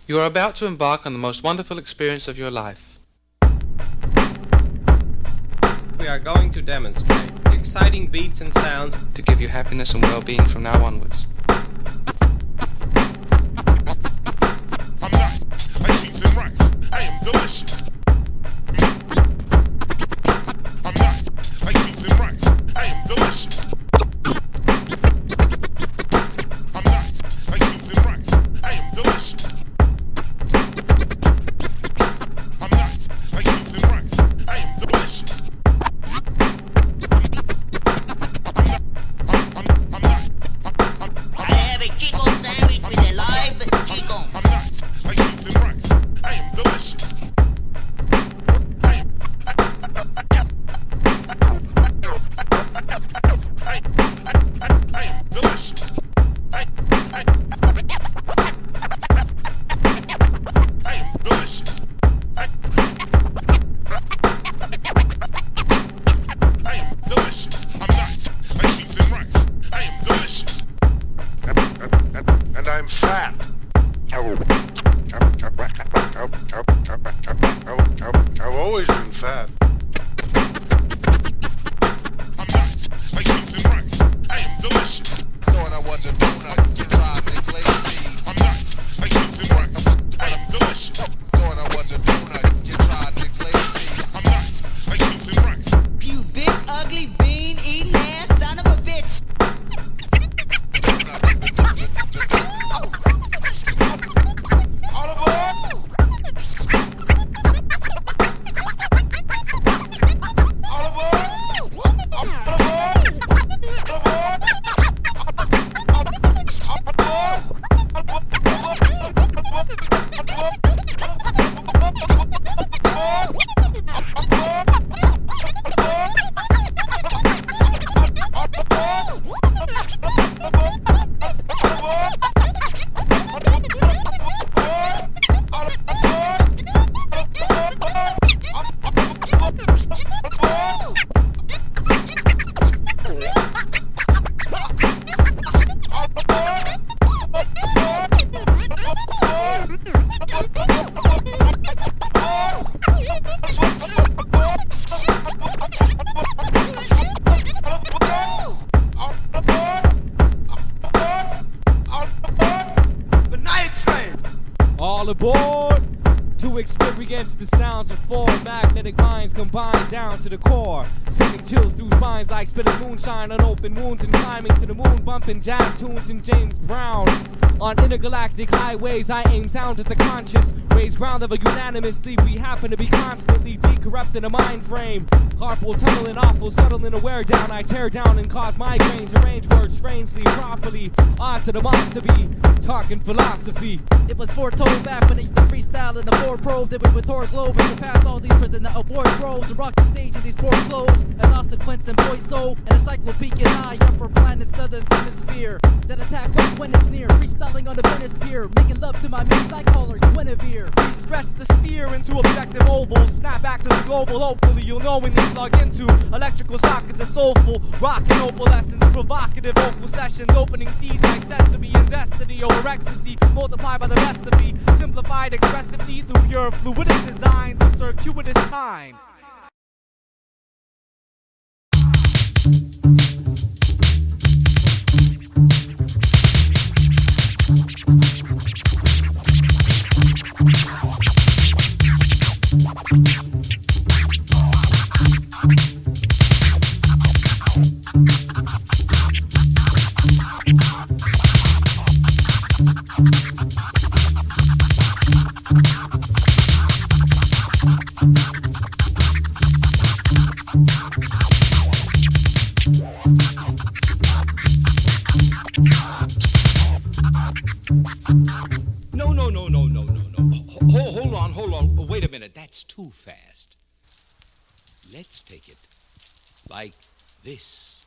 You are about to embark on the most wonderful experience of your life. We are going to demonstrate exciting beats and sounds to give you happiness and well-being from now onwards. I'm not like beans and rice. I am delicious. I'm not like beans and rice. I am delicious. I'm not like beans and rice. I am delicious. I'm not like beans and rice. I am delicious. I have a Chico sandwich with a live Chico. I'm not like beans and rice. I am delicious. I am delicious. I am delicious. I am delicious. I'm not like beans and rice. I am delicious. And I'm fat. I've always been fat. I'm not like beans and rice. I am delicious. Thought I was a donut. You tried to glaze me. I'm not like beans and rice. I am delicious. Thought I was a donut. You tried to glaze me. I'm not like beans and rice. You big ugly bean eating ass son of a bitch. All aboard! All aboard! All aboard! All aboard! All aboard to experience the sounds of four magnetic minds combined down to the core, sending chills through spines like spitting moonshine on open wounds and climbing to the moon, bumping jazz tunes and James Brown. On intergalactic highways, I aim sound at the conscious, raise ground of a unanimously. We happen to be constantly decorrupting a mind frame. Carpool tunneling, awful, subtle and aware down. I tear down and cause migraines, arrange words strangely, properly. On to the monster be talking philosophy. It was foretold back when I used to freestyle in the 4 Pro. Did it with Tor Globe and to pass all these prisoner of war droves and rock the stage in these poor clothes. As Oddsequence and Besoul and a Cyclopean-Eye up for planet Southern Hemisphere. That attack right when it's near. Freestyling on the Venice Pier, making love to my muse, I call her Guinevere. We stretch the sphere into objective ovals, snap back to the global. Hopefully you'll know when they plug into electrical sockets of soulful rock and opalescence, provocative vocal sessions, opening seeds like sesame and destiny over ecstasy, multiplied by the recipe, simplified expressively through pure fluidic designs of circuitous time. Hold on. Wait a minute. That's too fast. Let's take it like this.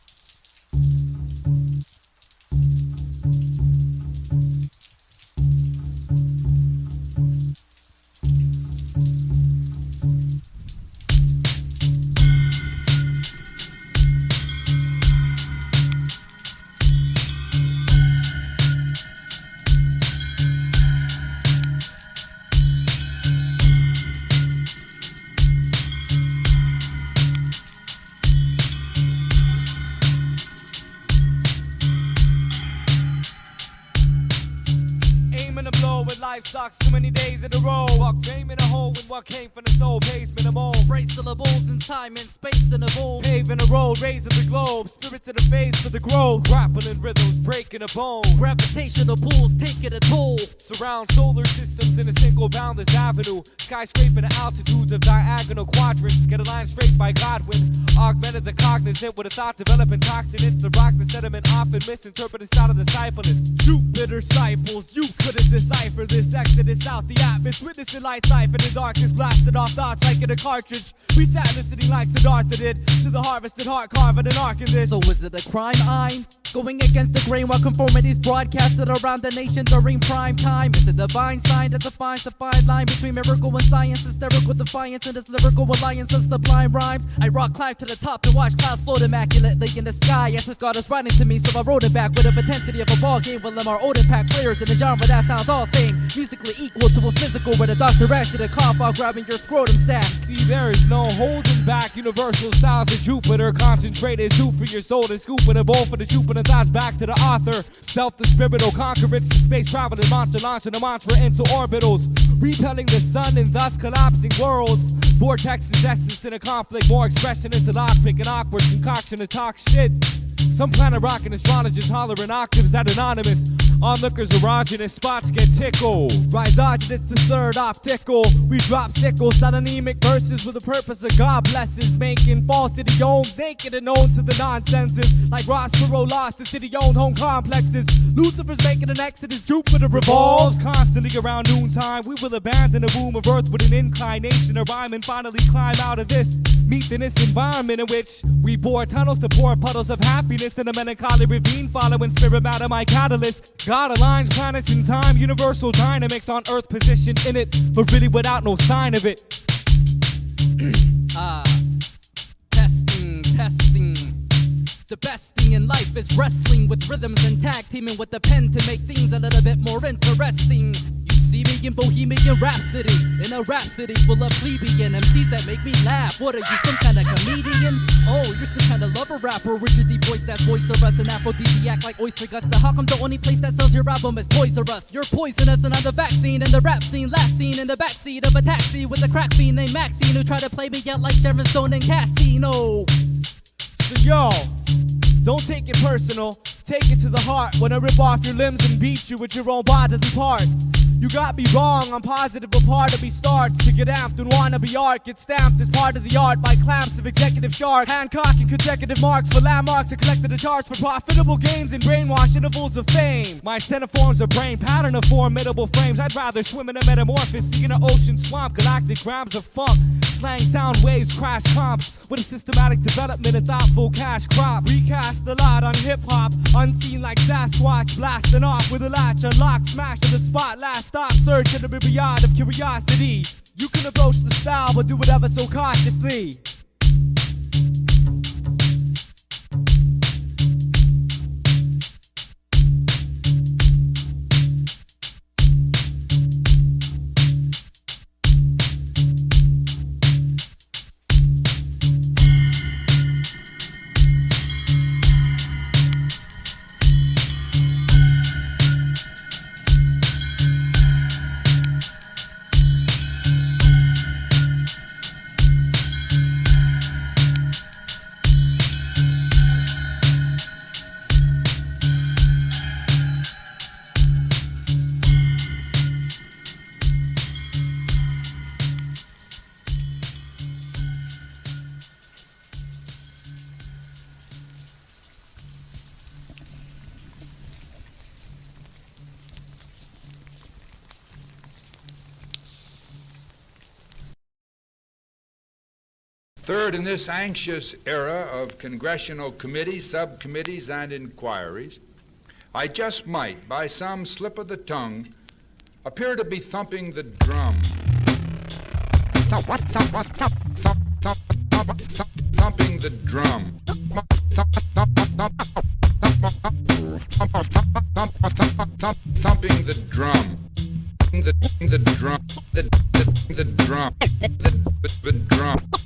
slow when life sucks too many days in a row. Fuck fame in a hole when what came from the soul pays minimal. Brace syllables in time and space in a bowl. Paving the road, raising the globe. Spirits in the face for the growth. Grappling rhythms, breaking a bone. Gravitational pulls taking a toll. Surround solar systems in a single boundless avenue. Skyscraping the altitudes of diagonal quadrants. Get a line straight by Godwin. Augmented the cognizant with a thought developing toxins. The rock the sediment often misinterpreted style of the disciplist. Jupitersciples, you couldn't decipher this exodus out the atmosphere. Witnessing light cipher in the darkness, blasted off thoughts like in a cartridge. We sat listening like Siddhartha did to the harvested heart carving an arc in this. So is it a crime I'm going against the grain while conformities broadcasted around the nation during prime time? It's a divine sign that defines the fine line between miracle and science, hysterical defiance in this lyrical alliance of sublime rhymes. I rock climb to the top and watch clouds float immaculately in the sky as if God is writing to me, so I wrote it back with the intensity of a ball game with our old impact players in a genre that sounds all same, musically equal to a physical where the doctor asks you to cough while grabbing your scrotum sack. See, there is no holding back. Universal styles of Jupiter, concentrated soup for your soul and scooping a bowl for the Jupiter thoughts back to the author. Self the spirit will conquer it, space traveling monster launching a mantra into orbitals, repelling the sun and thus collapsing worlds. Vortex's essence in a conflict, more expression is the lockpick and awkward concoction to talk shit. Some planet rockin' astrologist hollering octaves at anonymous. Onlookers erogenous spots get tickled. Rhizogenous to third optical. We drop sickles, synonymic verses with the purpose of God blesses. Making false city homes naked and known to the nonsenses. Like Ross Perot lost to city-owned home complexes. Lucifer's making an exodus, Jupiter revolves. Constantly around noontime, we will abandon the womb of Earth with an inclination to rhyme and finally climb out of this. Meet in this environment in which we bore tunnels to pour puddles of happiness in a melancholy ravine following spirit matter, my catalyst. God aligns planets in time, universal dynamics on Earth positioned in it, but really without no sign of it. Testing. The best thing in life is wrestling with rhythms and tag teaming with the pen to make things a little bit more interesting. You see me in Bohemian Rhapsody, in a rhapsody full of plebeian MCs that make me laugh. What are you, some kind of comedian? Oh, you're some kind of lover rapper with your deep voice that's boisterous and aphrodisiac like oyster gusta. How come the only place that sells your album is Toys R Us? You're poisonous and I'm the vaccine in the rap scene. Last seen in the backseat of a taxi with a crack fiend named Maxine who tried to play me out like Sharon Stone and Casino. So yo, don't take it personal, take it to the heart when I rip off your limbs and beat you with your own bodily parts. You got me wrong, I'm positive a part of me starts to get amped and wanna be art. Get stamped as part of the art by clamps of executive sharks. Handcocking consecutive marks for landmarks and collected the charts for profitable gains and brainwash intervals of fame. My centiforms a brain pattern of formidable frames. I'd rather swim in a metamorphosis, see in an ocean swamp. Galactic grams of funk, slang sound waves, crash comps with a systematic development and thoughtful cash crop. Recast a lot on hip-hop, unseen like Sasquatch, blasting off with a latch, unlock, smash to the spot, last stop, search in the myriad of curiosity. You can approach the style, but do it ever so cautiously. Third, in this anxious era of congressional committees, subcommittees, and inquiries, I just might, by some slip of the tongue, appear to be thumping the drum. Thumping the drum. Thumping the drum. The drum. The drum. The drum.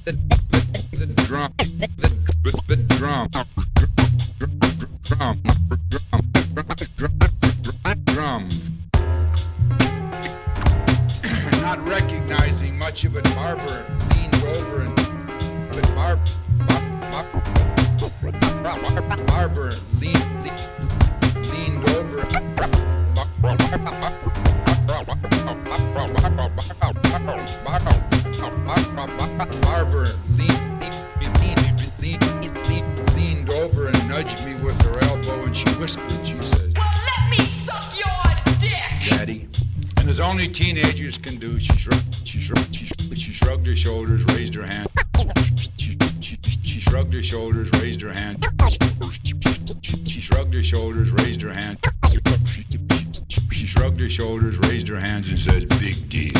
The drum, the drum, drum. much of it. Barbara leaned over and Barbara leaned over. Barbara leaned over and nudged me with her elbow, and she whispered, she says, Well, let me suck your dick! Daddy. And as only teenagers can do, she shrugged her shoulders, raised her hand. She shrugged her shoulders, raised her hand. She shrugged her shoulders, raised her hand. She shrugged her shoulders, raised her hands, and says, big deal.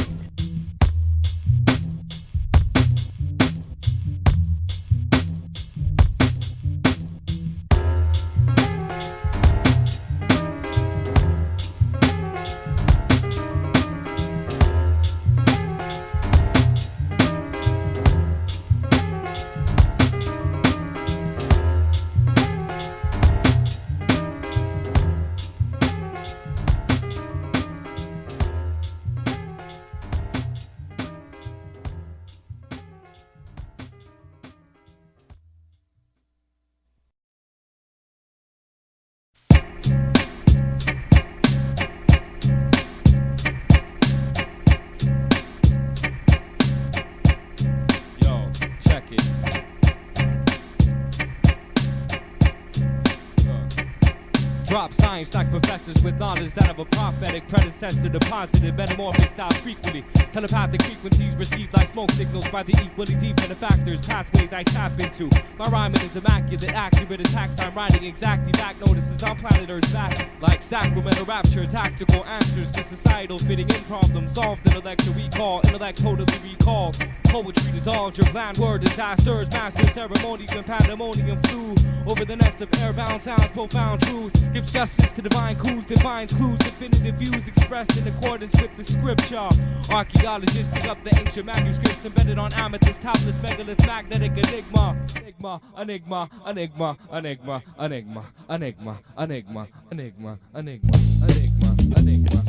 Drop science like professors with knowledge that of a prophetic predecessor to positive metamorphic styles frequently. Telepathic frequencies received like smoke signals by the equally deep benefactors, pathways I tap into. My rhyming is immaculate, accurate attacks. I'm writing exactly back notices on planet Earth's back. Like Sacramento rapture, tactical answers to societal fitting in problems solved. Intellect to recall, intellect totally recalled. Poetry dissolved your bland word disasters, master ceremonies when pandemonium flew over the nest of airbound sounds, profound truth. Gives justice to divine coups, defines clues, definitive views expressed in accordance with the scripture. Archaeologists dig up the ancient manuscripts embedded on amethyst tablets, megalith, magnetic enigma. Enigma, enigma, enigma, enigma, enigma, enigma, enigma, enigma, enigma, enigma, enigma.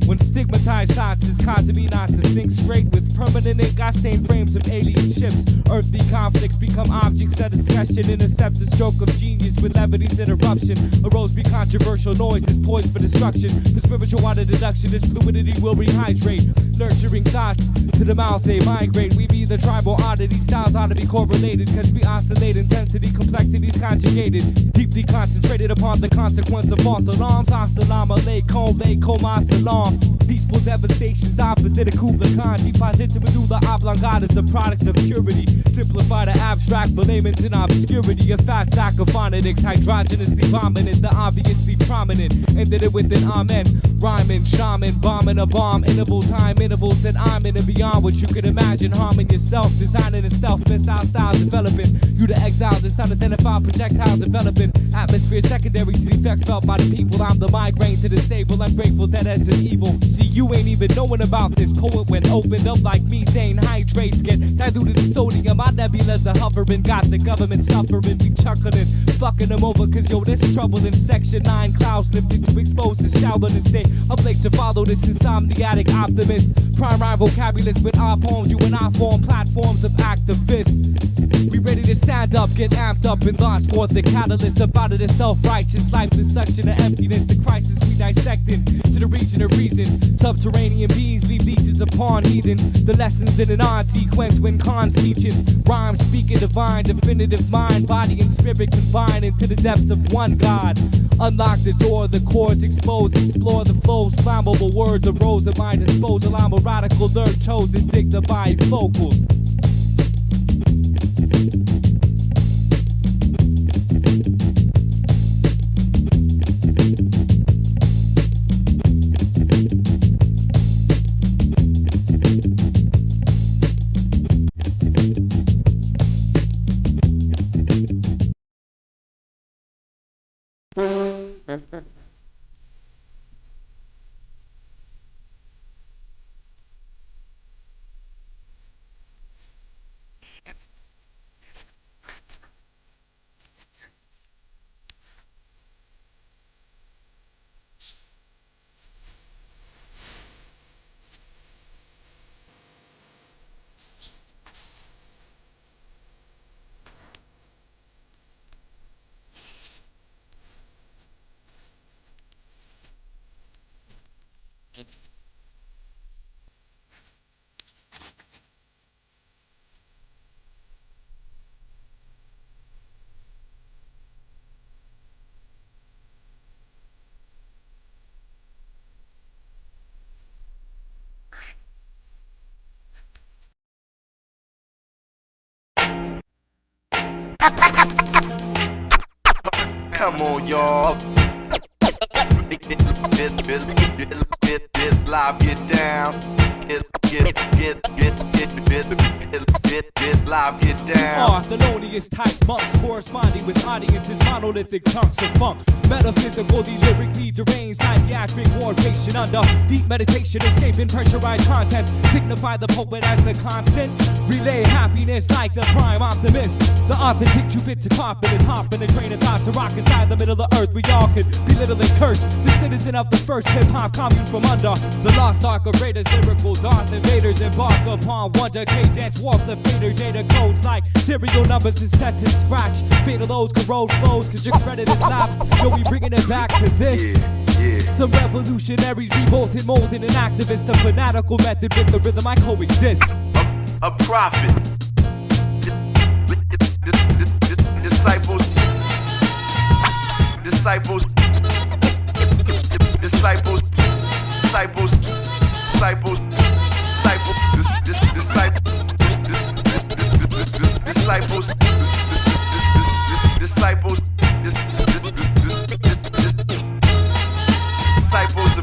When stigmatized thoughts is causing me not to think straight with permanent ink, I stain frames of alien ships. Earthly conflicts become objects of discussion. Intercept the stroke of genius with levity's interruption. Arose be controversial noises poised for destruction. The spiritual water deduction, its fluidity will rehydrate. Nurturing thoughts to the mouth they migrate. We be the tribal oddity, styles ought to be correlated, cause we oscillate intensity, complexities conjugated. Deeply concentrated upon the consequence of false alarms. Assalamu alaikum, assalam. Peaceful devastations opposite of Kubla Khan. Deposit to medulla oblongata is a product of purity. Simplify the abstract for layman's in obscurity. A fat sack of phonetics, hydrogenously vomited, the obviously prominent. Ended it with an amen. Rhyming, shaman, bombing a bomb. Interval time intervals that I'm in and beyond what you could imagine. Harming yourself, designing a stealth missile style developing. You the exile, this unidentified projectiles developing. Atmosphere secondary to the effects felt by the people. I'm the migraine to disable. I'm grateful that as an evil. See, you ain't even knowing about this. Poet when opened up like methane hydrates get diluted in sodium. Our nebulas are hovering, got the government suffering. We chuckling, fucking them over, cause yo, there's trouble in section 9. Clouds lifted to expose the shouting and stay up late to follow this insomniatic optimist. Prime rhyme vocabulist with our poems, you and I form platforms of activists. We ready to stand up, get amped up and launch forth the catalyst up out of this self-righteous lifeless suction of emptiness. The crisis we dissecting to the region of reason. Subterranean beings leave legions upon heathen. The lessons in an odd sequence when cons teaching. Rhymes speaking divine, definitive mind, body and spirit combine into the depths of one God. Unlock the door, the chords expose, explore the flows. Flammable words arose at my disposal. I'm a radical nerd chosen, dig the bifocals. Come on, y'all. Live, get down. Get live, get down. The loneliest type monks corresponding with audiences, monolithic chunks of funk. Metaphysical, the lyrically deranged, psychiatric war patient under deep meditation, escaping pressurized contents. Signify the poet as the constant. Relay happiness like the prime optimist. The authentic Jupitersciples hopping a train of thought to rock inside the middle of earth. We all could belittle and curse the citizen of the first hip-hop commune from under the lost ark of raiders, lyrical Darth invaders embark upon wonder. Kadence warp the fader data codes like serial numbers is set to scratch. Fatal loads corrode flows cause your credit is lapsed. Yo, we bringing it back to this. Some revolutionaries revolted, molded an activist. A fanatical method with the rhythm I coexist. A prophet. Disciples. Disciples. Disciples. Disciples. Disciples. Disciples. Disciples.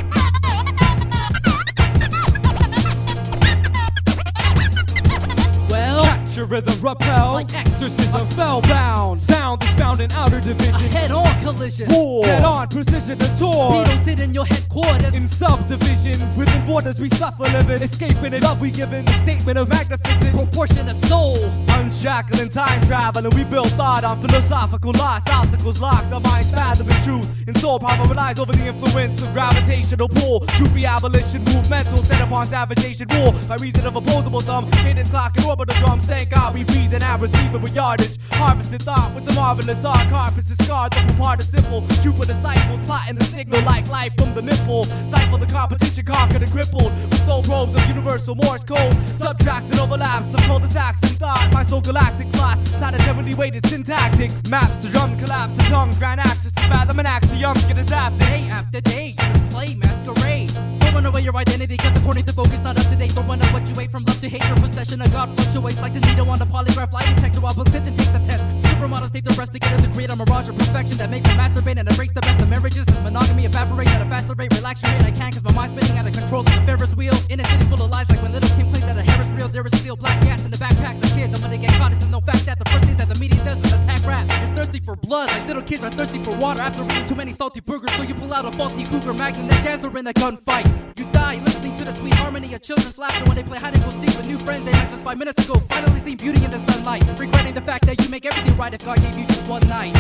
Catch your rhythm, repel like exorcism, spellbound. Sound is found in outer division. Head-on collision. Head-on precision to tour. We don't sit in your headquarters. In subdivisions, within borders we suffer living. Escaping in love we given. A statement of magnificence. Proportion of soul. Unshackling time traveling. We build thought on philosophical lots. Obstacles locked. Our minds fathoming truth. And soul power relies over the influence of gravitational pull. Droopy abolition movemental set upon savagation war. By reason of opposable thumb. Cadence clock and orbital drums. Thank God we breathe and I receive it with yardage. Harvested thought with the marvelous art. Carpus is scarred, the participle. Jupitersciples plotting the signal like life from the nipple. Stifle the competition, conquered and crippled. With soul probes of universal Morse code. Subtracted overlaps of cul-de-sacs in thought. My soul galactic plots, planetarily weighted syntactics. Maps to drums collapse and tongues. Grand access to fathom and axioms get adapted. Day after day, you play masquerade. Don't run away your identity, cause according to focus not up to date. Don't run up what you ate from love to hate. Your possession of God fluctuates like the needle on the polygraph lie detector. While book and take the test. Supermodels take the rest together to create a mirage of perfection that make them masturbate and embrace the best of marriages. As monogamy evaporates at a faster rate, relax your rate. I can't cause my mind's spinning out of control like a Ferris wheel. In a city full of lies, like when little Kim claims that a hair is real. There is still black gas in the backpacks of kids. And when they get caught, it's a no fact that the first thing that the media does is attack rap. You're thirsty for blood, like little kids are thirsty for water. After eating too many salty burgers, so you pull out a faulty cougar magnum that jams her in a gunfight. You die listening to the sweet harmony of children's laughter when they play hide and go seek with new friends they met just 5 minutes ago. Finally seen beauty in the sunlight, regretting the fact that you make everything right if God gave you just one night.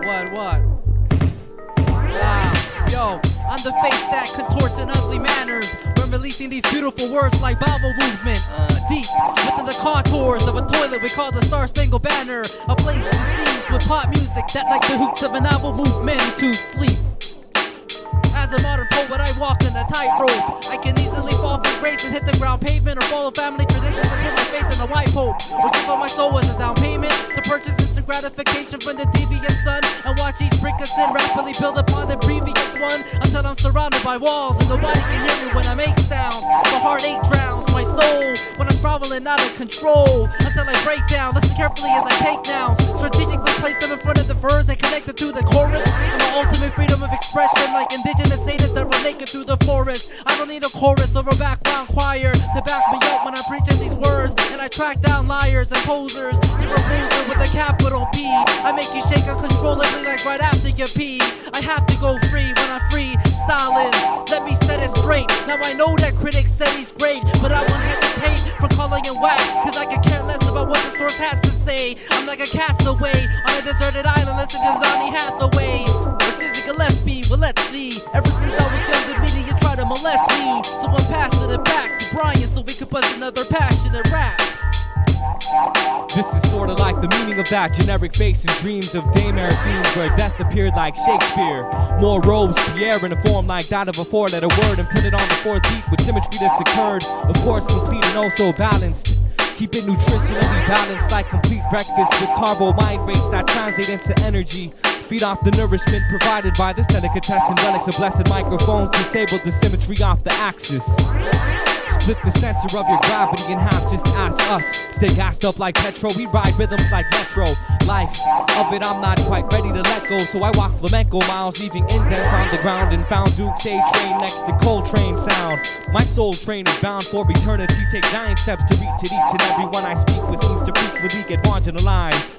What? Yo, I'm the face that contorts in ugly manners when releasing these beautiful words like Bible movement. Deep within the contours of a toilet we call the Star Spangled Banner. A place diseased with pop music that like the hoots of an owl move men to sleep. As a modern poet, I walk on a tightrope. I can easily fall from grace and hit the ground pavement, or follow family traditions and put my faith in a white pope, or give up my soul as a down payment to purchase instant gratification from the deviant sun, and watch each brick of sin rapidly build upon the previous one until I'm surrounded by walls and nobody can hear me when I make sounds. My heartache drowns my soul when I'm spiraling out of control until I break down. Listen carefully as I take nouns, strategically place them in front of the verse and connect it to the chorus. And my ultimate freedom of expression, like indigenous natives that run naked through the forest. I don't need a chorus or a background choir to back me up when I'm preaching these words. And I track down liars and posers. You're a poser with a capital P. I make you shake uncontrollably like right after you pee. I have to go free when I'm free styling. Let me set it straight. Now I know that critics said he's great, but I won't hesitate from calling him whack, cause I could care less about what the source has to say. I'm like a castaway on a deserted island listening to Donny Hathaway. Or Dizzy Gillespie, well let's see. Ever since I was young the media tried to molest me, so I'm passing it back to Brian so we could bust another passionate rap. This is sorta like the meaning of that generic face in dreams of daymare scenes where death appeared like Shakespeare. More Robespierre in a form like that of a four-letter word and put it on the fourth beat with symmetry that's occurred. Of course, complete and also balanced. Keep it nutritionally balanced like complete breakfast with carbohydrates that translate into energy. Feed off the nourishment provided by this delicatessen relics of blessed microphones. Disable the symmetry off the axis. Split the center of your gravity in half, just ask us. Stay gassed up like petrol, we ride rhythms like metro. Life of it I'm not quite ready to let go, so I walk flamenco miles, leaving indents on the ground, and found Duke's A train next to Coltrane sound. My soul train is bound for eternity, take giant steps to reach it. Each and every one I speak with seems to frequently get marginalized.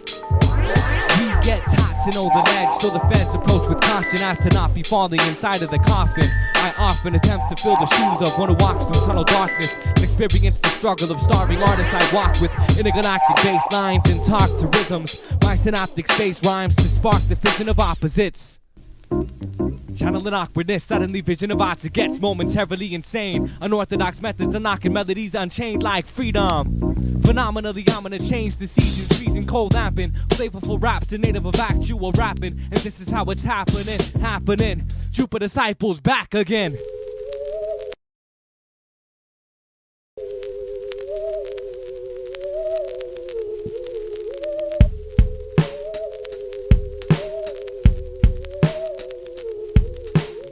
We get taught to know the ledge, so the feds approach with caution as to not be falling inside of the coffin. I often attempt to fill the shoes of one who walks through tunnel darkness and experience the struggle of starving artists I walk with intergalactic bass lines and talk to rhythms. My synaptic space rhymes to spark the fission of opposites. Channeling awkwardness, suddenly vision of odds, it gets momentarily insane. Unorthodox methods unlocking melodies unchained like freedom. Phenomenally, I'm gonna change the seasons, freezing cold lamping. Flavorful raps in native of actual rapping. And this is how it's happening. Jupitersciples back again.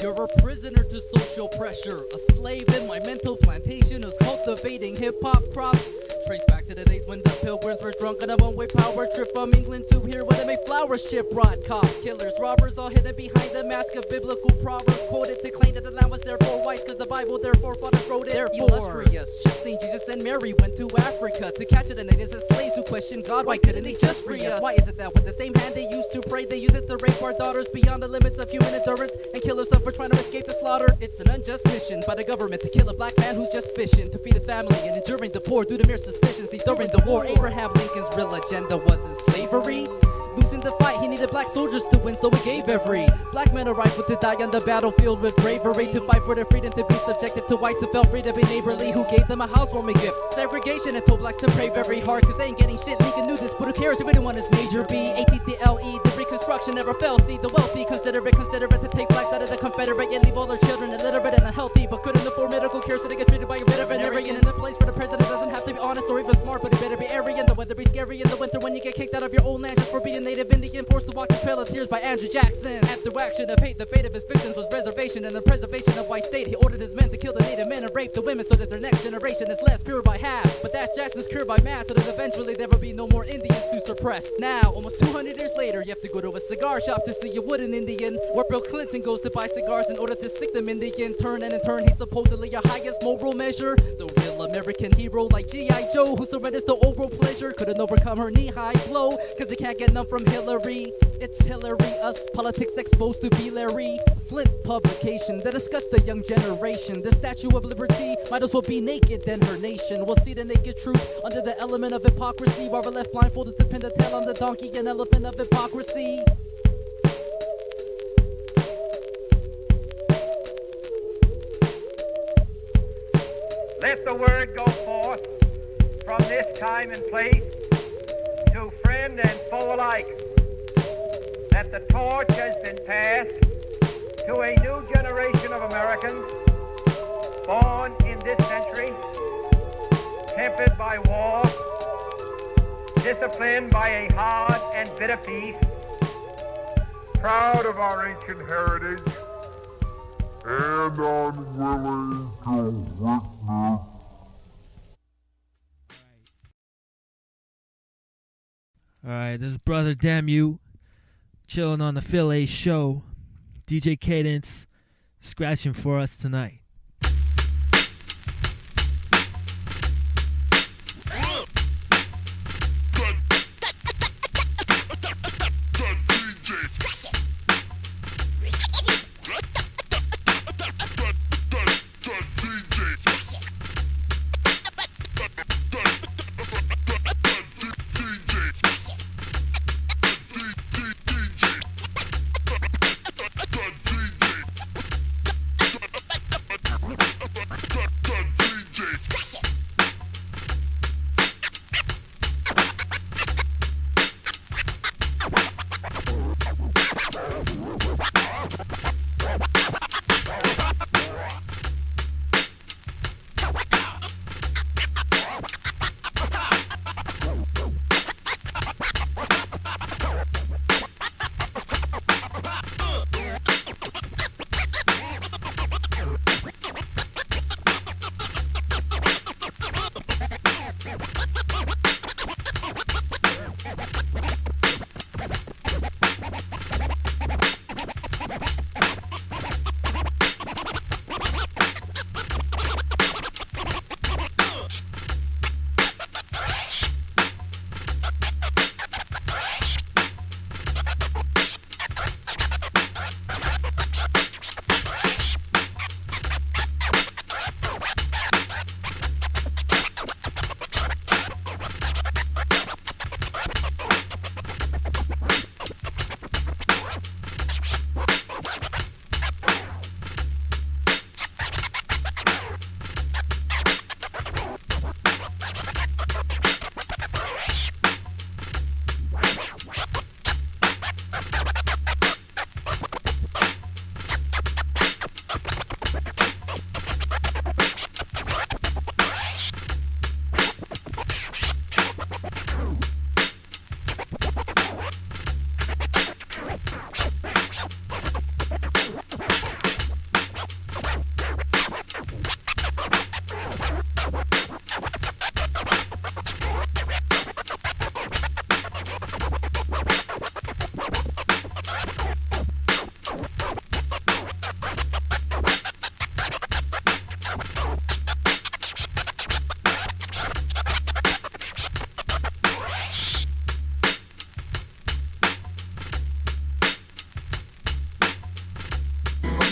You're a prisoner to social pressure, a slave in my mental plantation who's cultivating hip-hop crops. Trace back to the days when the pilgrims were drunk on a one-way power trip from England to here where they make flower ship brought cops, killers, robbers, all hidden behind the mask of biblical proverbs quoted to claim that the land was therefore white cause the Bible their forefathers wrote it. Therefore, illustrious ships Saint Jesus and Mary went to Africa to capture the natives as slaves who questioned God. Why couldn't they just free us? Why is it that with the same hand they used to pray, they use it to rape our daughters beyond the limits of human endurance and kill ourselves for trying to escape the slaughter? It's an unjust mission by the government to kill a black man who's just fishing to feed his family and enduring the poor due to mere suspicion. See, during the war, Abraham Lincoln's real agenda wasn't slavery. Losing the fight, he needed black soldiers to win, so he gave every black man a rifle to die on the battlefield with bravery, to fight for their freedom, to be subjected to whites who felt free to be neighborly, who gave them a housewarming gift. Segregation and told blacks to pray very hard, cause they ain't getting shit. Lincoln knew this, but who cares if anyone is Major B? ATTLE, the Reconstruction never fell. See, the wealthy consider it to take blacks out of the Confederate, yet leave all their children illiterate and unhealthy, but couldn't afford medical care, so they get treated by a veterinarian. In the place for the president doesn't have to be honest or even smart, but he better be Aryan. The weather be scary in the winter when you get kicked out of your own land just for being native Indian, forced to walk the Trail of Tears by Andrew Jackson. After action of hate, the fate of his victims was reservation and the preservation of white state. He ordered his men to kill the native men and rape the women so that their next generation is less pure by half. But that's Jackson's cure by mass, so that eventually there will be no more Indians to suppress. Now, almost 200 years later, you have to go to a cigar shop to see a wooden Indian, where Bill Clinton goes to buy cigars in order to stick them in the end. Turn and in turn, he's supposedly your highest moral measure. The real American hero like G.I. Joe, who surrenders to oral pleasure, couldn't overcome her knee-high blow, cause he can't get none from Hillary. It's Hillary, us, politics exposed to be Larry. Flint publication that discussed the young generation. The Statue of Liberty might as well be naked than her nation. We'll see the naked truth under the element of hypocrisy, while we're left blindfolded to pin the tail on the donkey, an elephant of hypocrisy. Let the word go forth from this time and place to friend and foe alike that the torch has been passed to a new generation of Americans born in this century, tempered by war, disciplined by a hard and bitter peace, Proud of our ancient heritage and unwilling to witness. Alright, this is Brother Damyu, chilling on the Phil A show. DJ Kadence scratching for us tonight.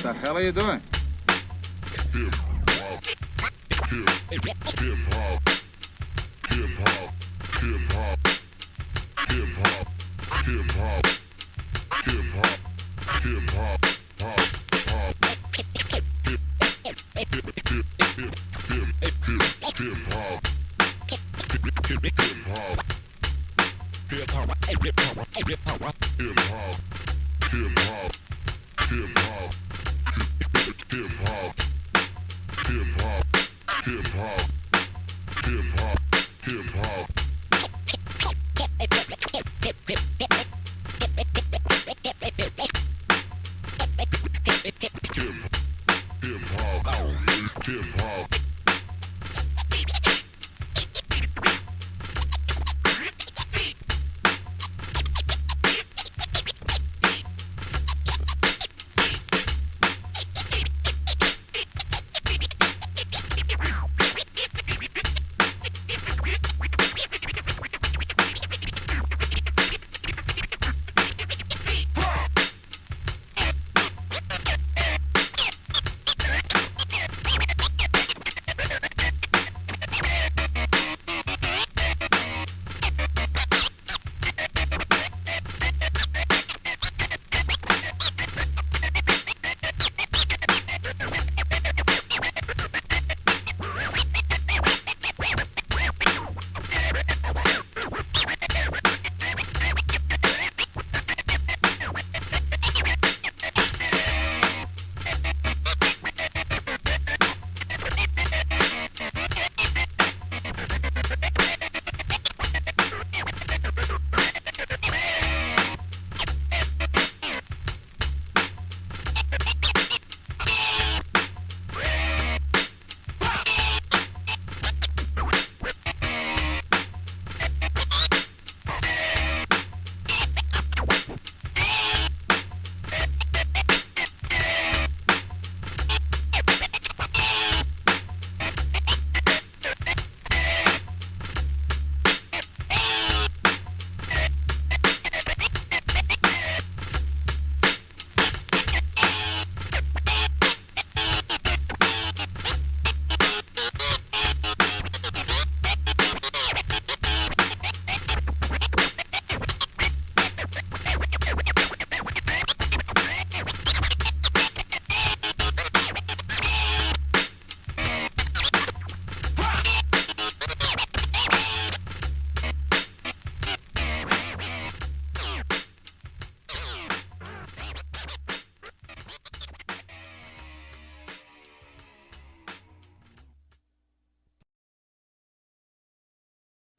What the hell are you doing?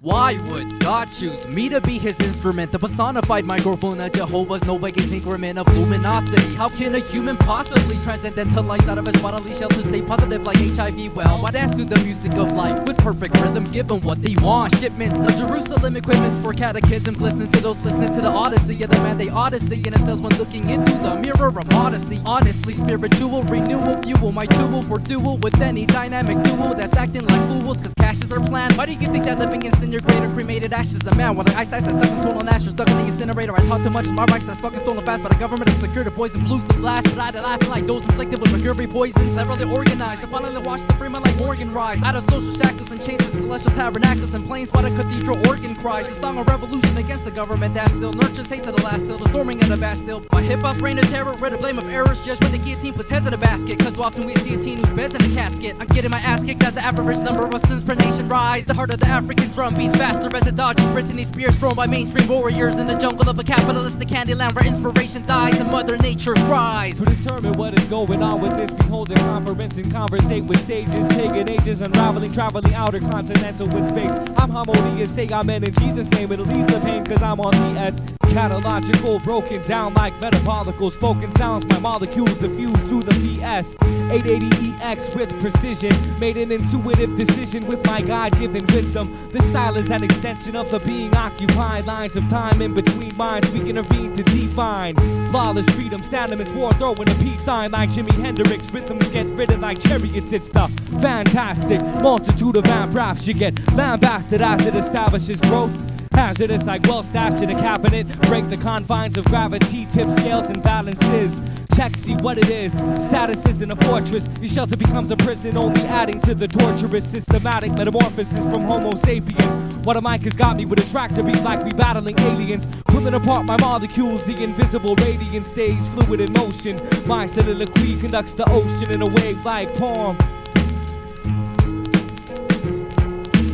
Why would God choose me to be his instrument? The personified microphone of Jehovah's no vague increment of luminosity. How can a human possibly transcendentalize out of his bodily shell to stay positive like HIV? Well, I dance to the music of life with perfect rhythm, give them what they want. Shipments of Jerusalem equipments for catechism, listening to those listening to the Odyssey of the man they Odyssey in themselves when looking into the mirror of modesty. Honestly, spiritual renewal, fuel my tool for duel with any dynamic duo that's acting like fools, cause cash is their plan. Why do you think that living in sin your greater cremated ashes a man? While the ice that's stuck in swollen ash are stuck in the incinerator. I talk too much and my rights that's fucking stolen fast by the government and secure the poison blues to blast. But I laughing like those inflicted with mercury poison, cleverly organized to finally watch the freeman like organ rise out of social shackles and chains to celestial tabernacles and plains while the cathedral organ cries. A song of revolution against the government that still nurtures hate to the last still, the storming of the Bastille. My hip-hop's reign of terror, rid of blame of errors just when the guillotine puts heads in a basket. Cause often we see a teen whose bed's in a casket. I'm getting my ass kicked as the average number of sins per nation rise. The heart of the African drum beats faster as it dodges Brittany Spears thrown by mainstream warriors in the jungle of a capitalistic candyland where inspiration dies and Mother Nature cries. To determine what is going on with this, behold a conference and conversate with sages, pagan ages, unraveling, traveling outer continental with space. I'm harmonious, say amen in Jesus' name, it'll ease the pain cause I'm on the S. Catalogical, broken down like metabolical, spoken sounds, my molecules diffuse through the PS. 880EX with precision, made an intuitive decision with my God-given wisdom. This style is an extension of the being occupied, lines of time in between minds we intervene to define. Flawless freedom, stand amidst war, throwing a peace sign like Jimi Hendrix. Rhythms get ridden like chariots, it's the fantastic multitude of amp you get lambasted as it establishes growth. Hazardous like well stashed in a cabinet, break the confines of gravity, tip scales and balances. Check, see what it is. Status isn't a fortress. Your shelter becomes a prison, only adding to the torturous systematic metamorphosis from Homo sapien. What a mic has got me with a tractor beat like we battling aliens. Pulling apart my molecules, the invisible radiance stays fluid in motion. My soliloquy conducts the ocean in a wave-like poem.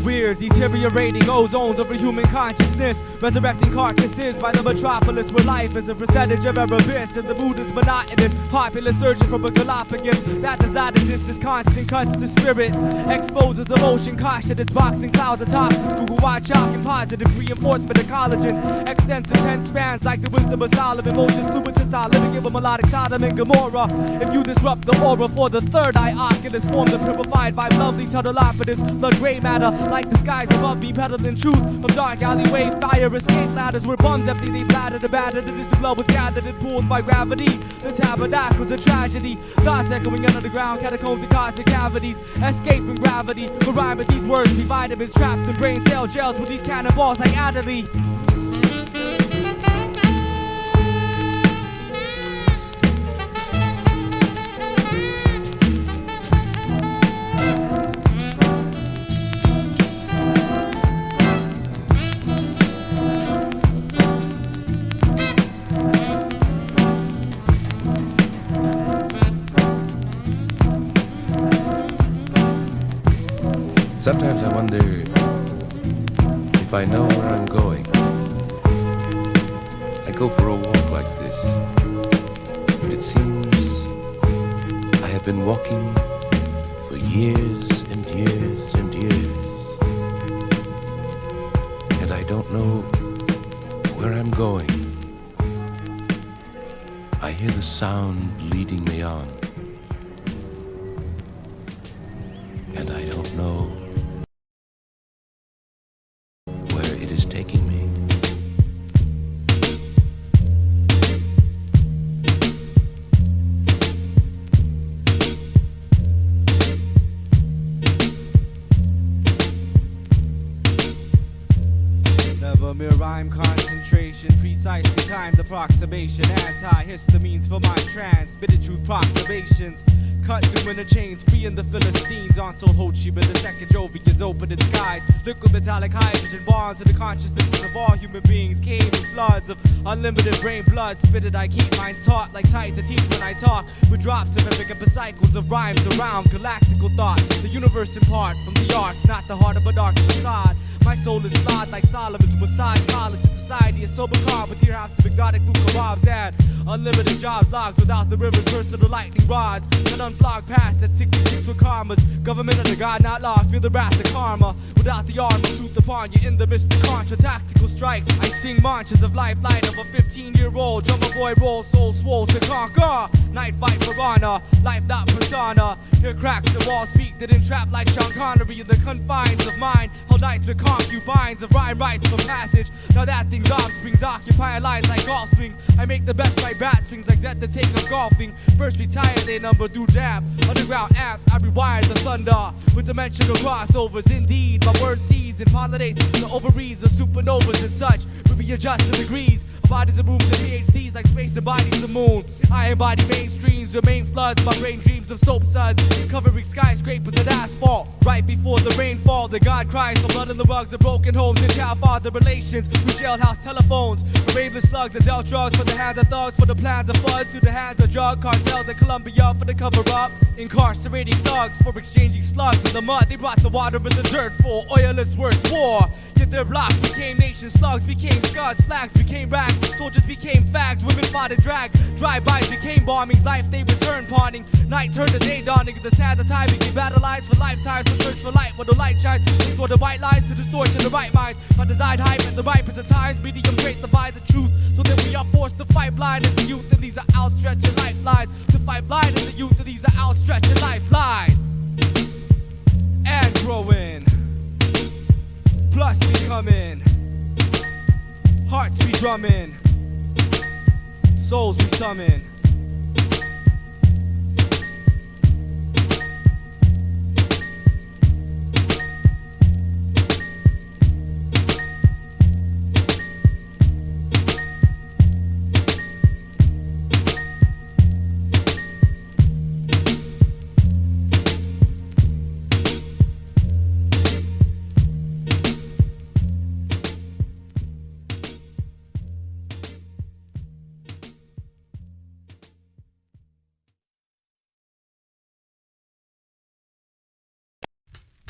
We're deteriorating ozones over human consciousness, resurrecting carcasses by the metropolis where life is a percentage of every abyss, and the mood is monotonous. Populace searching for a Galapagos that does not exist. As constant cuts the spirit, exposes emotion, caution. It's boxing clouds atop this Google Watch out and positive reinforcement of collagen. Extensive 10 spans like the wisdom of Solomon. Emotions fluid to solid, living in a melodic Sodom and Gomorrah. If you disrupt the aura for the third eye, oculus form the purified by lovely tunnelopidus, blood gray matter. Like the skies above me, peddling truth from dark alleyway, fire escape ladders where bums empty, they flattered the batter. The distant blood was gathered and pulled by gravity. The tabernacle's a tragedy, thoughts echoing under the ground, catacombs and cosmic cavities. Escape from gravity, but rhyme with these words, be vitamins trapped in brain cell jails with these cannonballs like Adderley. Sometimes I wonder if I know where I'm going. I go for a walk like this, but it seems I have been walking for years and years and years, and I don't know where I'm going. I hear the sound leading me on, and I don't know taking me. Never mere rhyme concentration, precisely timed approximation, antihistamines for my transmitted truth proclamations. Cut through inner chains, freeing the Philistines. Until Ho Chi Minh II, Jovians opening skies. Liquid metallic hydrogen bonds to the consciousnesses of all human beings. Came in floods of unlimited brain blood. Spitted, I keep minds taut like tight to teach when I talk. With drops of epic cycles of rhymes around galactical thought. The universe in part from the arcs, not the heart of a dark facade. My soul is flawed like Solomon's massage college. In society is sober calm with ear hops of exotic blue kebabs and unlimited jobs logs without the rivers burst of the lightning rods. An unflogged pass at 66 with karmas. Government under God not law, feel the wrath of karma. Without the armor, truth upon you in the midst of contra tactical strikes. I sing manches of life light of a 15-year-old drummer boy roll, soul swole to conquer. Night fight for honor, life not persona. Here cracks the walls speak that entrap like Sean Connery in the confines of mine. Held nights with concubines of rhyme rights for passage. Now that thing's offsprings occupying lines like golf swings. I make the best right bat swings like that to take up golfing. First retire, they number do dab. Underground amps, I rewire the thunder with dimensional crossovers. Indeed, my word seeds and pollinates the ovaries of supernovas and such. We readjust the degrees. Bodies of rooms and PhDs like space embodies the moon. I embody mainstreams, remain floods. My brain dreams of soap suds, covering skyscrapers and asphalt. Right before the rainfall, the God cries for blood in the rugs of broken homes and child-father relations. Through jailhouse telephones, for ravenous slugs and dealt drugs. For the hands of thugs, for the plans of fuzz. Through the hands of drug cartels in Colombia for the cover-up. Incarcerating thugs for exchanging slugs in the mud. They brought the water and the dirt for oilless worth war. Yet their blocks became nations, slugs became scuds, flags became rags, soldiers became fags, women fought and dragged, drive-bys became bombings, life they returned pawning, night turned to day dawning, the sad of time became battle lines for lifetimes, to search for light where the light shines, restore the white lines to distortion the right minds, my designed hype at the ripest of times, medium great to find the truth, so then we are forced to fight blind as a youth, and these are outstretching lifelines, to fight blind as a youth, and these are outstretching lifelines, and growing. Plus becoming, hearts be drumming, souls be summon.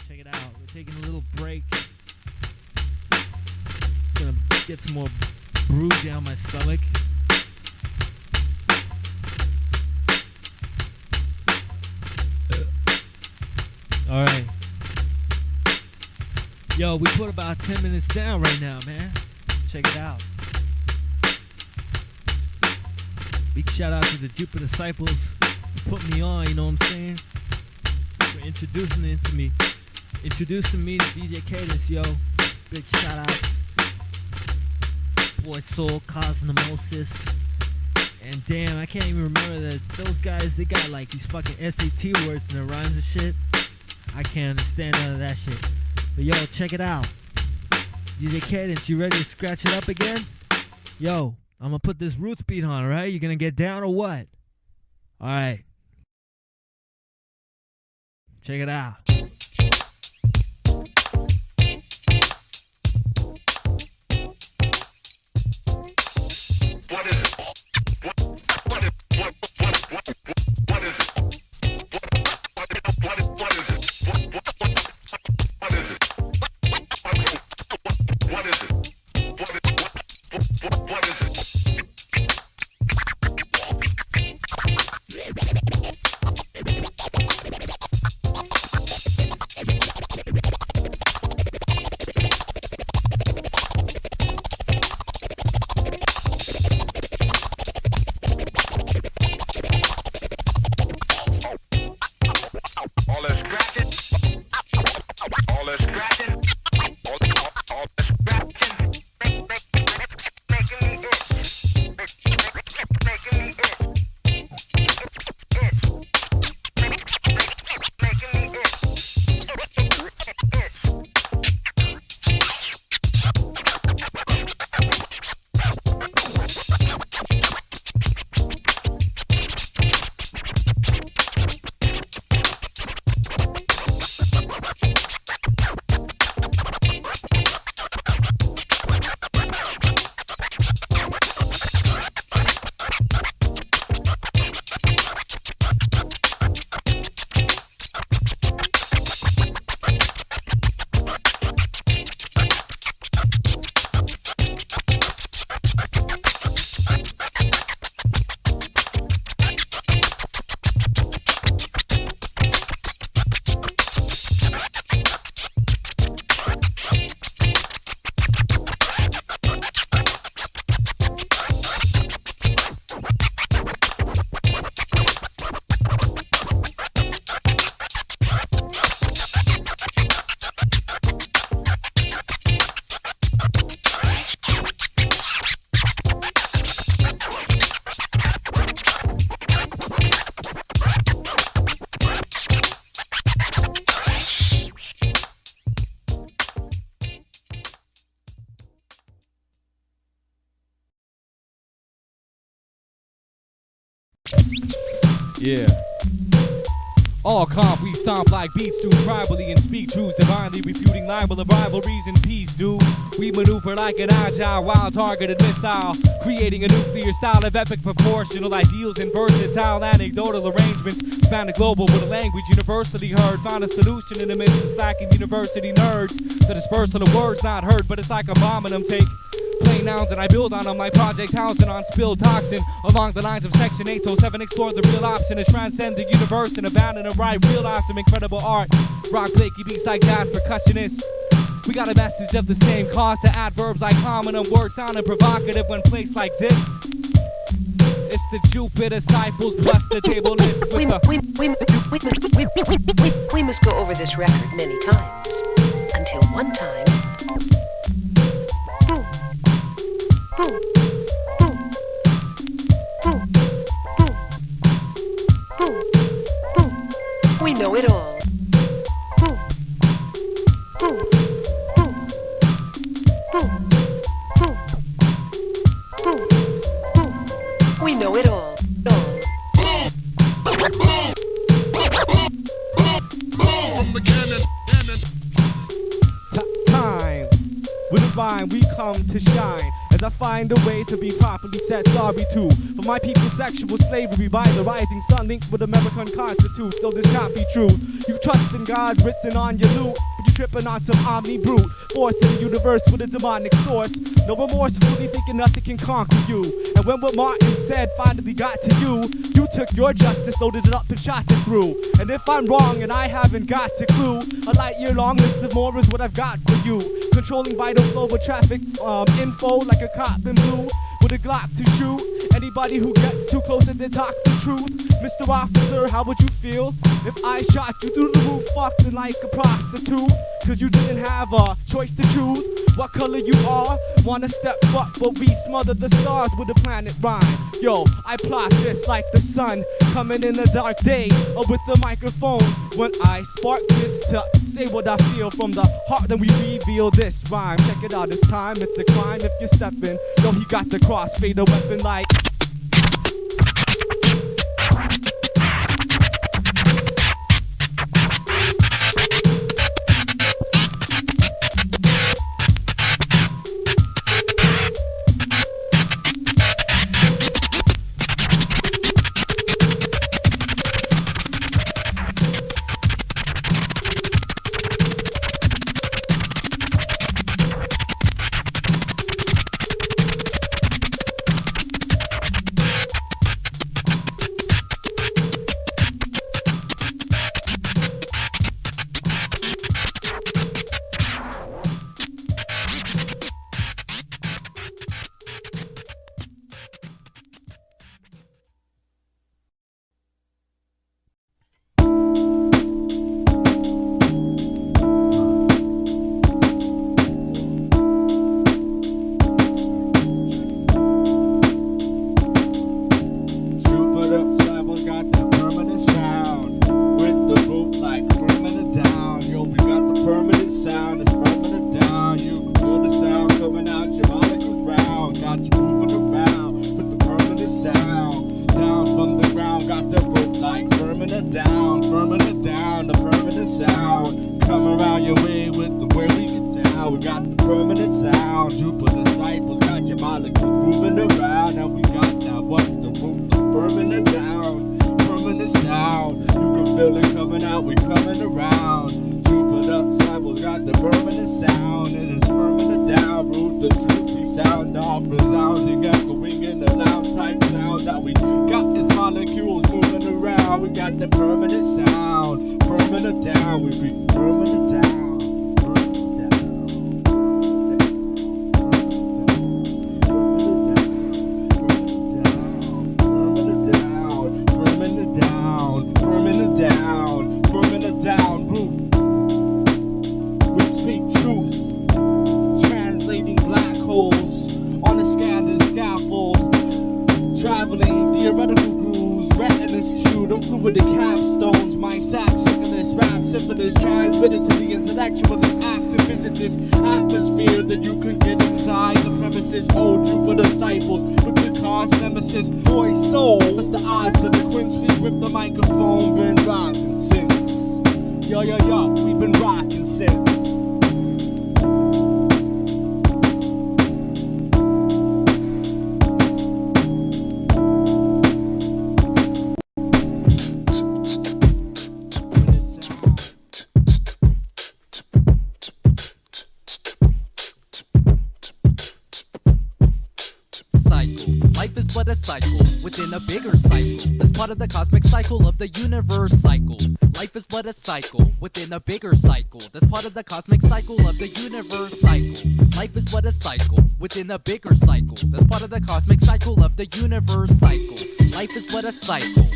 Check it out. We're taking a little break. Gonna get some more brew down my stomach. Alright. Yo, we put about 10 minutes down right now, man. Check it out. Big shout out to the Jupitersciples for putting me on, you know what I'm saying? For introducing me to DJ Kadence, yo. Big shout outs. Boy Soul, Cosmosis. And damn, I can't even remember that those guys, they got like these fucking SAT words in their rhymes and shit. I can't understand none of that shit. But yo, check it out. DJ Kadence, you ready to scratch it up again? Yo, I'm gonna put this roots beat on, alright? You gonna get down or what? Alright. Check it out. Yeah. All comp, we stomp like beats do tribally and speak truths divinely, refuting libel of rivalries and peace, dude. We maneuver like an agile, wild targeted missile, creating a nuclear style of epic proportional ideals and versatile anecdotal arrangements. Span the global with a language universally heard. Found a solution in the midst of slacking university nerds. The dispersal of words not heard, but it's like a bomb and take plain nouns and I build on them like Project Townsend on spilled toxin. Along the lines of Section 807, explore the real option to transcend the universe and abandon a right, realize some incredible art. Rock flaky beats like that, percussionists. We got a message of the same cause to adverbs like common and words sounding provocative when placed like this. It's the Jupitersciples plus the table list with we must go over this record many times until one time. Boom, boom, boom, boom, boom, boom, boom. We know it all. Boom, boom, boom, boom, boom, boom, boom. We know it all. From the cannon. Time. With a rhyme, we come to shine. As I find a way to be properly set, sorry too for my people's sexual slavery by the rising sun linked with American constitute. So this can't be true. You trust in God written on your loot, but you tripping on some omni brute force in the universe with a demonic source. No remorse, fully thinking nothing can conquer you. And when what Martin said finally got to you, you took your justice, loaded it up and shot it through. And if I'm wrong and I haven't got a clue, a light year long list of more is what I've got for you. Controlling vital flow of traffic info like a cop in blue with a Glock to shoot anybody who gets too close and then talks the truth. Mr. Officer, how would you feel if I shot you through the roof fucking like a prostitute? Cause you didn't have a choice to choose what color you are. Wanna step up but we smother the stars with a planet rhyme. Yo, I plot this like the sun coming in a dark day, or with the microphone when I spark this to say what I feel from the heart. Then we reveal this rhyme. Check it out, it's time, it's a crime if you're stepping. Yo, he got the crossfader weapon like arch nemesis, boy soul. It's the odds of the Quincy with the microphone, been rocking since. Yo, yo, yo, we've been rocking since. Life is but a cycle within a bigger cycle. That's part of the cosmic cycle of the universe cycle. Life is but a cycle within a bigger cycle. That's part of the cosmic cycle of the universe cycle. Life is but a cycle within a bigger cycle. That's part of the cosmic cycle of the universe cycle. Life is but a cycle.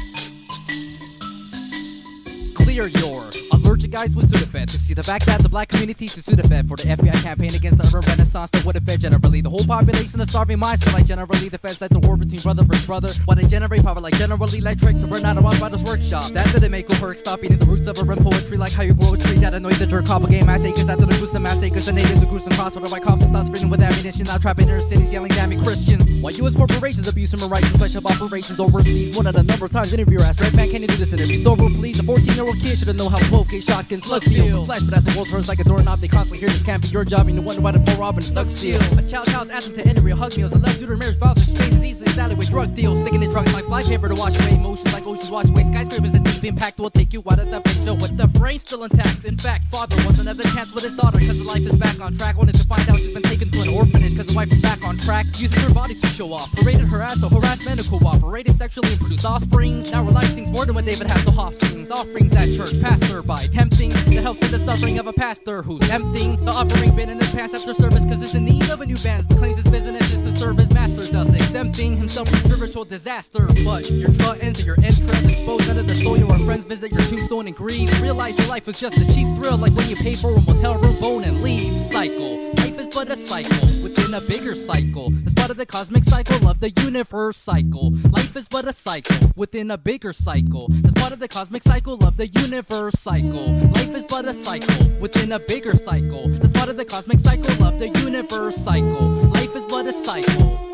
Clear your allergic eyes with Sudafed to see the fact that the black community is Sudafed for the FBI campaign against the urban renaissance that would have fed generally the whole population of starving minds, but like generally the feds like the war between brother versus brother. Why they generate power like General Electric to burn out a Wildfighters workshop. That didn't make a work. Stop eating the roots of urban poetry like how you grow a tree that annoyed the jerk copper game massacres after the gruesome massacres. The natives of gruesome cross with the white cops and stop sprinting with ammunition, now trapping inner cities yelling damn you Christians. While U.S. corporations abuse human rights and special operations overseas. One of the number of times interviewer asked Red Man, can you do this interview? So please, a 14-year-old kid should have known how 12K shotguns slug feels flesh, but as the world turns like a doorknob, they constantly hear this can't be your job, and you wonder why the poor Robin thug steals. A child house asked him to enter real hug meals, and left due to marriage vows exchanges easily salad with drug deals, sticking in drugs like flypaper to wash away emotions like oceans wash away skyscrapers, and deep impact will take you out of the picture with the frame still intact. In fact, father wants another chance with his daughter cause her life is back on track. Wanted to find out she's been taken to an orphanage cause the wife is back on track. Uses her body to show off, paraded her ass to harass men who cooperated sexually and produce offspring. Now her life stinks more than when David has the Hoffsings. Offerings at church, pastor by tempting to help in the suffering of a pastor who's emptying the offering bin in his pants after service cause it's in need of a new band, but claims his business is to serve his master, thus exempting himself from spiritual disaster. But your gluttons and your interests exposed under the soil where friends visit your tombstone and grieve. Realize your life was just a cheap thrill like when you pay for a motel room bone and leave. Cycle. Life is but a cycle within a bigger cycle. That's part of the cosmic cycle of the universe cycle. Life is but a cycle within a bigger cycle. That's part of the cosmic cycle of the universe cycle. Life is but a cycle within a bigger cycle. That's part of the cosmic cycle of the universe cycle. Life is but a cycle.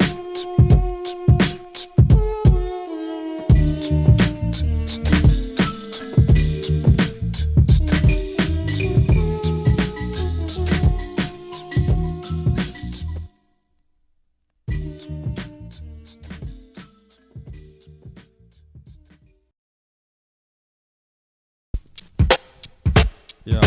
Yo,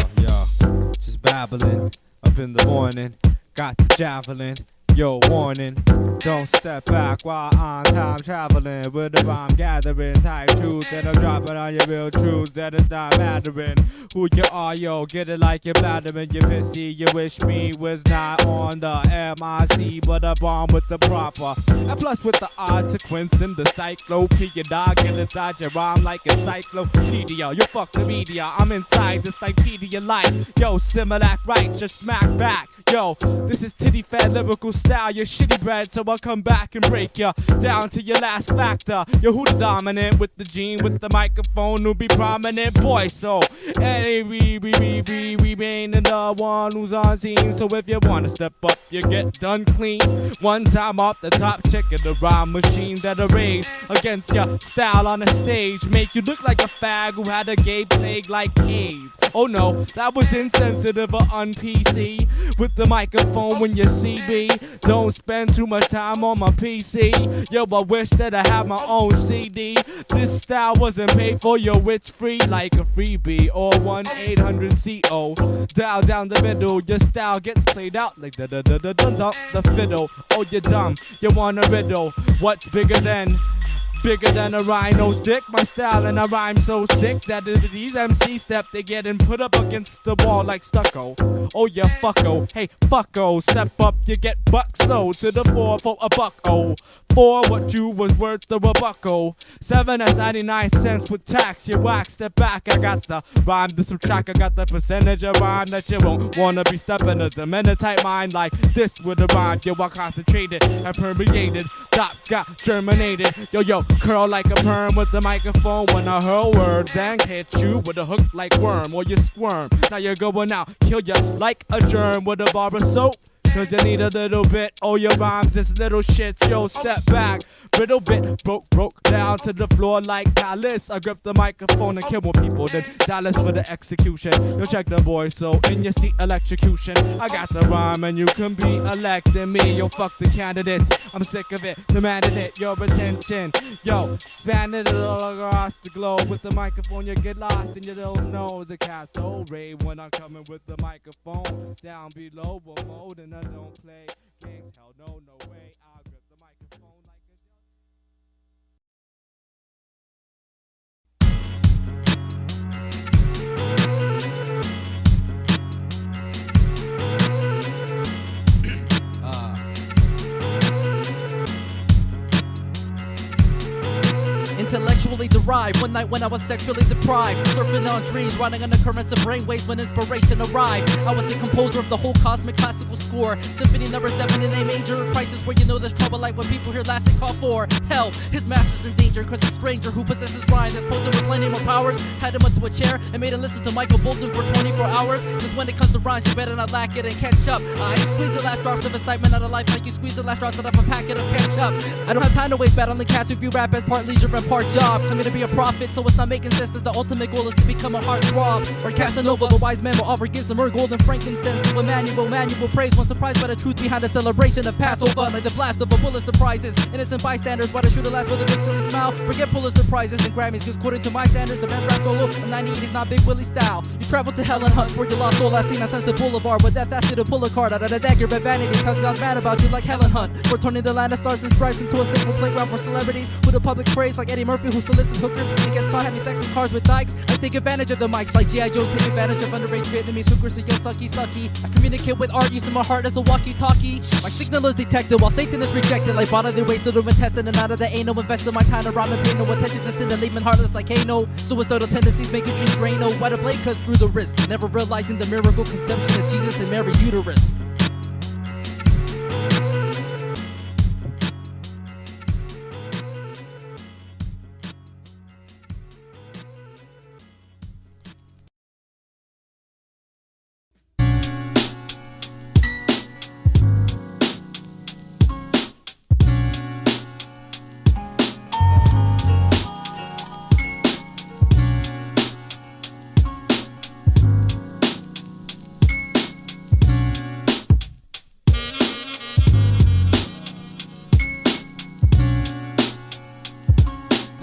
just babbling up in the morning. Got the javelin. Yo, warning, don't step back while I'm time traveling with a rhyme gathering type truth that I'm dropping on your real truth that is not mattering who you are. Yo, get it like you're blathering, you pissy, you wish me was not on the MIC but a bomb with the proper and plus with the Oddsequence and the Cyclopean-Eye. Get inside your rhyme like encyclopedia. You fuck the media, I'm inside this Cyclopedia light. Yo, Similac right, just smack back. Yo, this is titty fat lyrical style, you're shitty bread, so I'll come back and break ya down to your last factor. Yo, who the dominant with the gene, with the microphone, who be prominent? Boy, so, any we ain't the one who's on scene. So if you wanna step up, you get done clean. One time off the top, checking the rhyme machine that'll rage against your style on the stage. Make you look like a fag who had a gay plague like AIDS. Oh no, that was insensitive or un-PC. With the microphone when you see me, don't spend too much time on my PC. Yo, I wish that I had my own CD. This style wasn't paid for, yo, it's free like a freebie or 1-800-CO. Dial down the middle, your style gets played out like the fiddle. Oh, you're dumb, you want a riddle. What's bigger than a rhino's dick? My style and I rhyme so sick that these MCs step, they getting put up against the wall like stucco. Oh, you fucko, hey fucko, step up, you get buck slow to the 4 for a bucko. For what you was worth the bucko. 7 as 99 cents with tax, you whack, step back, I got the rhyme to subtract, I got the percentage of rhyme that you won't wanna be stepping a minute type mind like this with a rhyme. Yo, I concentrated and permeated, dots got germinated. Yo, curl like a perm with the microphone when I hurl words and hit you with a hook like worm or you squirm. Now you're going out, kill ya like a germ with a bar of soap. cause you need a little bit. Oh, your rhymes is little shits, yo, step back. Riddle bit broke down to the floor like Kadence. I grip the microphone and kill more people than Dallas for the execution. Yo, check the voice, so in your seat, electrocution. I got the rhyme and you can be electing me. Yo, fuck the candidates, I'm sick of it, demanding it, your attention. Yo, spanning it all across the globe. With the microphone, you get lost and you don't know the cathode ray when I'm coming with the microphone. Down below, we're mode and I don't play games. Hell no, no way. I'll grip the microphone like Intellectually derived, one night when I was sexually deprived, surfing on dreams, riding on the currents of brainwaves when inspiration arrived. I was the composer of the whole cosmic classical score, symphony number 7 in a major crisis where you know there's trouble, like when people hear last they call for help. His master's in danger cause a stranger who possesses rhyme that's potent with plenty more powers tied him up to a chair and made him listen to Michael Bolton for 24 hours. Cause when it comes to rhymes you better not lack it and catch up. I squeeze the last drops of excitement out of life like you squeeze the last drops out of a packet of ketchup. I don't have time to waste battling cats who view rap as part leisure and part job. Claiming to be a prophet, so it's not making sense that the ultimate goal is to become a heartthrob. Or Casanova, the wise man will offer gifts of myrrh, gold, and frankincense to Emmanuel. Manual praise when surprised by the truth behind the celebration of Passover. Like the blast of a bullet surprises innocent bystanders. Why the shooter laughs with a big silly smile? Forget Pulitzer prizes and Grammys, cause according to my standards, the best rap solo of 98 is not Big Willie style. You travel to hell and hunt for your lost soul. I seen on Sunset Boulevard, but death asked you to pull a card out of the deck. You're vanity, cause God's mad about you like Helen Hunt. We're turning the land of stars and stripes into a simple playground for celebrities with a public praise like Eddie Murphy who solicits hookers and gets caught having sex in cars with dykes. I take advantage of the mics like G.I. Joe's take advantage of underage Vietnamese hookers who yell sucky. I communicate with art using my heart as a walkie-talkie. My signal is detected while Satan is rejected like bodily waste through the intestine and out of the anal. Invested my time to rhyme and pay no attention to sin and leave me heartless like Kano. Suicidal tendencies make your dreams rain. Oh, why the blade cuts through the wrist, never realizing the miracle conception of Jesus in Mary's uterus.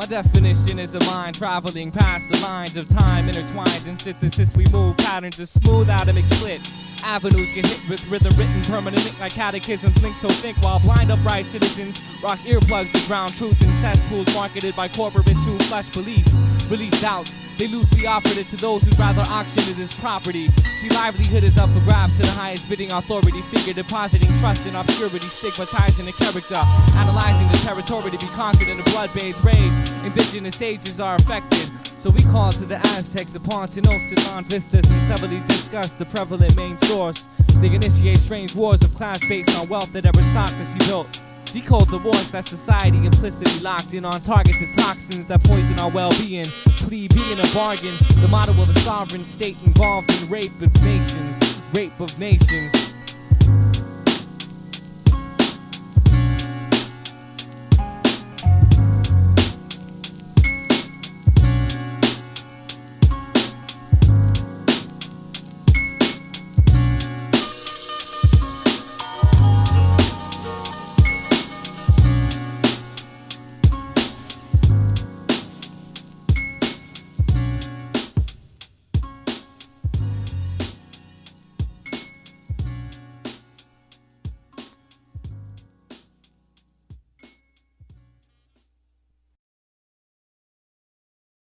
Definition is a mind traveling past the lines of time, intertwined in synthesis we move, patterns are smooth atomic split, avenues get hit with rhythm written permanent like catechisms, link so think while blind upright citizens rock earplugs to ground truth in cesspools marketed by corporates who flesh beliefs, release doubts. They loosely offered it to those who'd rather auction it as property. See, livelihood is up for grabs to the highest bidding authority figure, depositing trust in obscurity, stigmatizing the character, analyzing the territory to be conquered in a blood-bathed rage. Indigenous ages are affected, so we call to the Aztecs, the Pontinos, to Don Vistas, and cleverly discuss the prevalent main source. They initiate strange wars of class based on wealth that aristocracy built. Decode the wars that society implicitly locked in on target to toxins that poison our well-being. Plea being a bargain, the motto of a sovereign state involved in rape of nations.